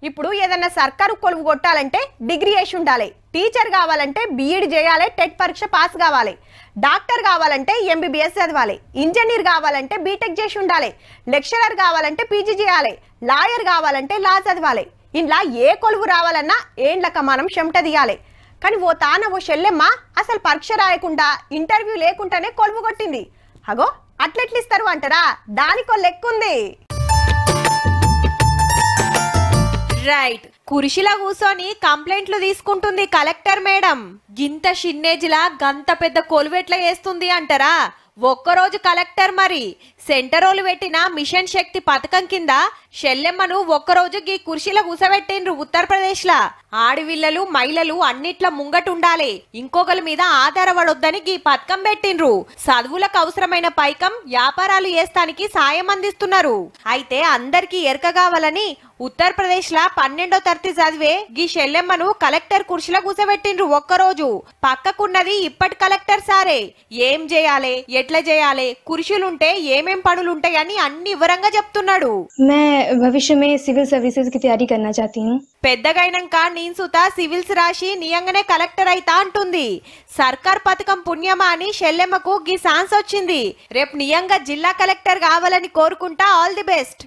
ఇప్పుడు ఏదన్నా సర్కారు కొలువు కొట్టాలంటే డిగ్రీ చేసి ఉండాలి, టీచర్ కావాలంటే బీఈడి చేయాలి, టెట్ పరీక్ష పాస్ కావాలి, డాక్టర్ కావాలంటే ఎంబీబీఎస్ చదవాలి, ఇంజనీర్ కావాలంటే బీటెక్ చేసి ఉండాలి, లెక్చరర్ కావాలంటే పీజీ చేయాలి, లాయర్ కావాలంటే లా చదవాలి. ఇంట్లో ఏ కొలువు రావాలన్నా ఏండ్లక మనం చెమట తీయాలి. కానీ ఓ తాన ఓ చెల్లెమ్మ అసలు పరీక్ష రాయకుండా ఇంటర్వ్యూ లేకుండానే కొలువు కొట్టింది. అగో అట్లెట్లిస్తారు అంటారా, దానికో లెక్కుంది. రైట్, కుర్చీలో కూర్చొని కంప్లైంట్లు తీసుకుంటుంది కలెక్టర్ మేడం. గింత షిన్నేజిలా గంత పెద్ద కొలువెట్లా చేస్తుంది అంటారా? ఒక్కరోజు కలెక్టర్ మరి సెంటరోలు పెట్టిన మిషన్ శక్తి పథకం కింద షెల్లెమ్మను ఒక్కరోజు గీ కుర్చీలో కూసబెట్టిండ్రు ఉత్తరప్రదేశ్ లా. ఆడవిల్లలు మహిళలు అన్నిట్ల ముంగటుండాలి, ఇంకొకరి మీద ఆధారపడొద్దని గీ పథకం పెట్టిండ్రు. చదువులకు అవసరమైన పైకం వ్యాపారాలు చేస్తానికి సాయం అందిస్తున్నారు. అయితే అందరికి ఎరక కావాలని ఉత్తరప్రదేశ్ లా 12వ తరగతి చదివే గీ షెల్లెమ్మను కలెక్టర్ కుర్చీలో కూసబెట్టిండ్రు ఒక్కరోజు. పక్కకున్నది ఇప్పటి కలెక్టర్ సారే. ఏం చేయాలి, ఎట్లా చేయాలి, కుర్చీలుంటే ఏమేం పనులుంటాయని అన్ని వివరంగా చెప్తున్నాడు. भविष्य में सिविल सर्विसेज की तैयारी करना चाहती हूँ. పెద్దగైనాక నేను సుత సివిల్స్ రాసి నియంగానే కలెక్టర్ అయితా అంటుంది. సర్కార్ పథకం పుణ్యమా అని షెల్లెమ్మకు గీ ఛాన్స్ వచ్చింది. రేపు నియంగా జిల్లా కలెక్టర్ కావాలని కోరుకుంటా. All the best.